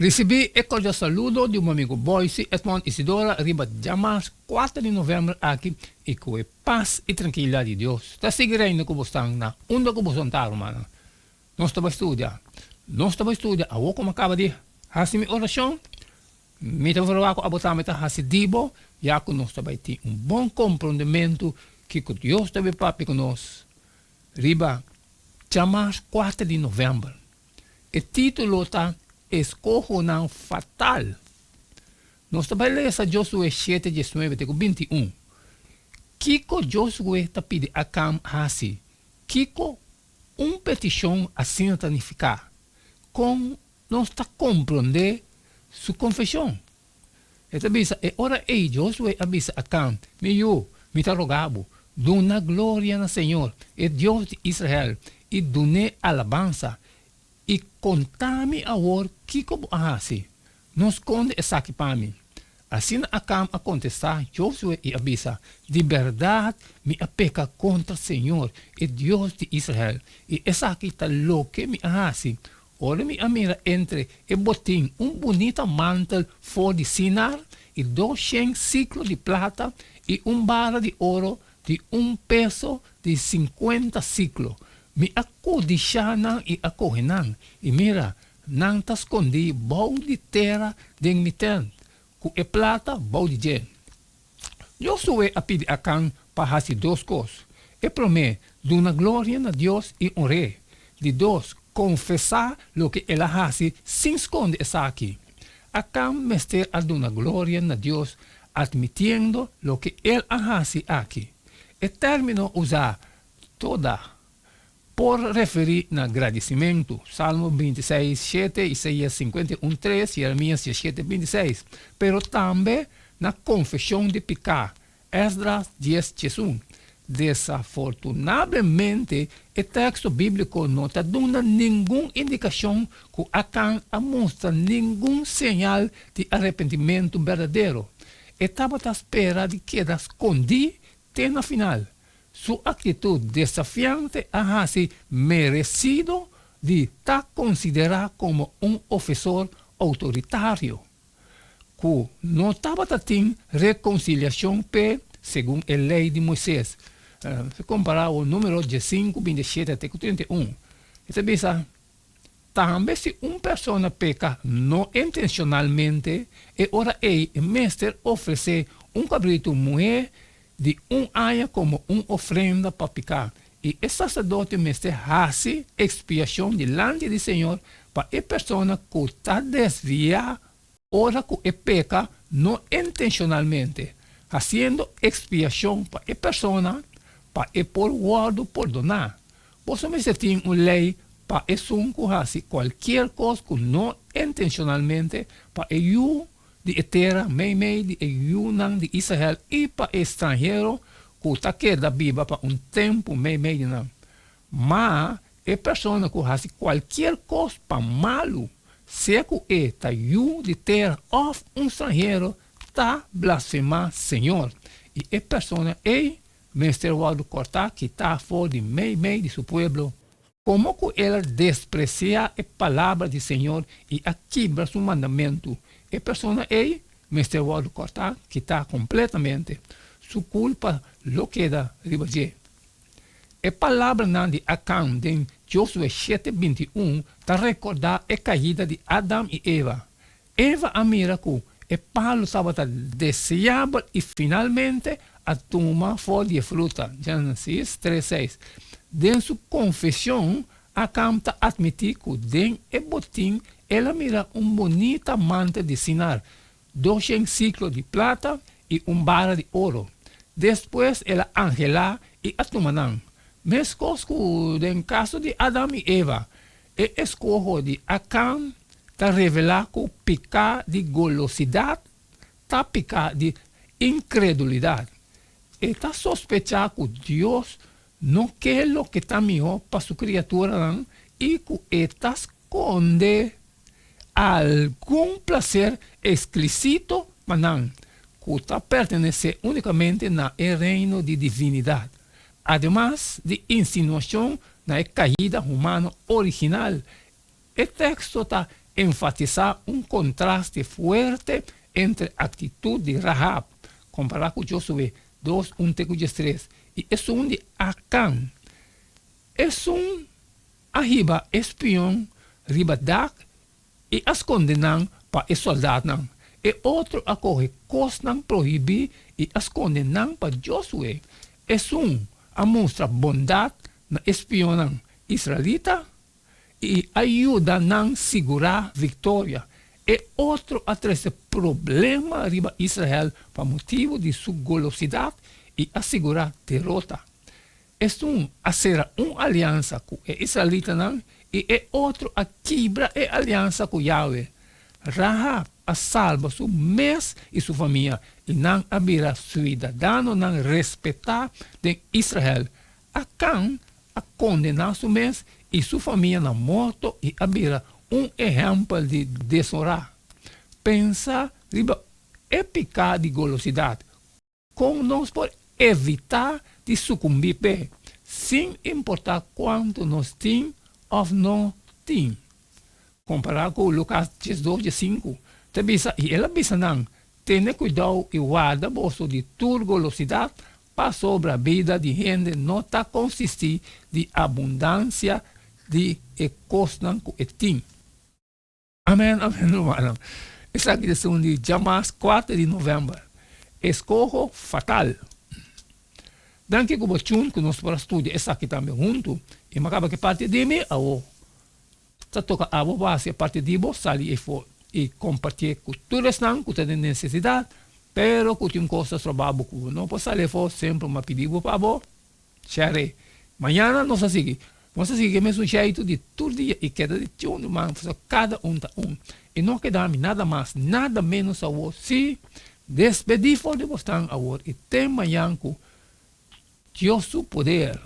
Recebi e cordial saludo de um amigo Boise, Edmond Isidora, arriba llamas 4 de novembro aqui e com a paz e tranquilidade de Deus. Está seguindo com você na onda que você está, mano. Nós estamos estudando. A o como acaba de fazer minha oração. Me tem falado com a botar meta hasidibo, já que nós estamos ter bom compreendimento que Deus está bem papi com nós. Riba llamas 4 de novembro. O título está Escojo fatal. Nós estamos lendo Josué 7, 19, 21. Kiko Josué está pedindo a Cam Hasi. Kiko, petição assim significa. Com nós está compreender sua confissão. Então, é hora aí, Josué avisa a Cam, me está rogando, dona glória no Senhor, é Deus de Israel, e dune alabança. E contame agora que como assim. Nos conde essa aqui para mim. Assim acam a contestar, Josué e avisa, de verdade me apeca contra o Senhor, e Deus de Israel. E essa aqui está louca me assim. Ora me mira entre e botim bonito mantel for de sinar, e 200 ciclos de prata, e barra de ouro de peso de 50 ciclos. Me acudixanan e acorrenan, e mira, não tá escondi bom de terra de miten, com e plata bom de gen. Josué a pedir a Cam para fazer duas coisas. E promete, dar glória a Deus e honrar. De dois, confessar o que ela faz sem esconder essa aqui. A Cam mester a dar glória a Deus, admitindo o que ele faz aqui. E termino usar toda por referir no agradecimento, Salmo 26, 7, Isaías 51, 3, Jeremias 17, 26, pero também na confissão de pecar, Esdras 10, 1. Desafortunadamente, o texto bíblico não está dando nenhuma indicação que Acã mostra nenhum sinal de arrependimento verdadeiro. Estava à espera de que escondi até na final. Sua atitude desafiante ha merecido de estar considerado como ofensor autoritário, que não estava tendo reconciliação segundo a lei de Moisés. Se comparar o número de 5, 27 até 31. Então, também se uma pessoa peca não intencionalmente, é hora o mestre oferecer cabrito mulher de aia como ofrenda para pecar. E o sacerdote mestre faz expiação diante do Senhor para a pessoa que está desviada, ora que peca não intencionalmente, fazendo expiação para a pessoa, para por guardo perdonar. Você mesmo tem uma lei para isso que faz qualquer coisa que não intencionalmente para eu de terra, meio de Yunan de Israel e para estrangeiro que está queda viva para tempo meio de não. Mas a pessoa que faz qualquer coisa para malo, se que está de terra ou estrangeiro, está blasfemando Senhor. E a pessoa é mestre Waldo cortar que está fora de meio de seu povo. Como que ela desprecia a palavra do Senhor e quebra seu mandamento. A pessoa é, mestre Waldo cortar, que está completamente. Sua culpa lo queda ribager. A palavra de Acã, de Josué 7, 21, está recordar a caída de Adão e Eva. Eva mira que o palo estava desejável e finalmente a toma fora de fruta. Gênesis 3, 6. De sua confissão, Acã está admitir que den e botim ela mira bonita manta de sinar, 200 ciclos de plata e barra de ouro. Depois ela angela e atumanang. Mesmo que no caso de Adão e Eva, o escojo de Acã está revelado que o pecado de golosidade está pecado de incredulidade. Está sospechado que Deus não quer o que está melhor para sua criatura e que está esconde algum prazer explícito, mas não, que está pertenece unicamente no reino de divinidade. Además de insinuação na caída humana original, o texto está enfatizar un contraste fuerte entre actitud de Rahab, comparado con Josué 2, 1, 3, y es un de Acán. Es un ahiba espião ribadak e as condenan para os soldados. E outro acorre cosnan proibir e as condenan para Josué. É a mostra bondade na espionam israelita e ajuda a segurar vitória. E outro a trazer problema riba Israel para motivo de sua golosidade e assegurar derrota. É a ser uma aliança com o israelita e é outro a quebrar a aliança com Yahweh. Rahab a salva seu mês e sua família e não abrirá cidadão não respeitar de Israel. Acã a condenar seu mês e sua família na morte e abrirá exemplo de desonra. Pensa riba épica de golosidade. Como nós podemos evitar de sucumbir sem importar quanto nós temos ou não temos. Comparado com Lucas 12, 5. E ela avisa não, tenha cuidado e guarda bolso de tua golosidade para sobre a vida de gente não está consistir de abundância de costas que tem. Amém, amém, irmão. Essa aqui é de Jamás 4 de novembro. Escorro fatal. Danke que você que nós para estudar essa aqui também junto. E me acaba que parte de mim, está toca a base a parte de você ali e compartilhar com todos que têm necessidade, pero que tem coisas trabalho que não posso sair sempre me pedir para você. Share. Amanhã nós vamos seguir o mesmo jeito de todo dia e cada dia cada tá e não queda nada mais, nada menos a você. Despedir de você agora e tem amanhã com Deus o poder.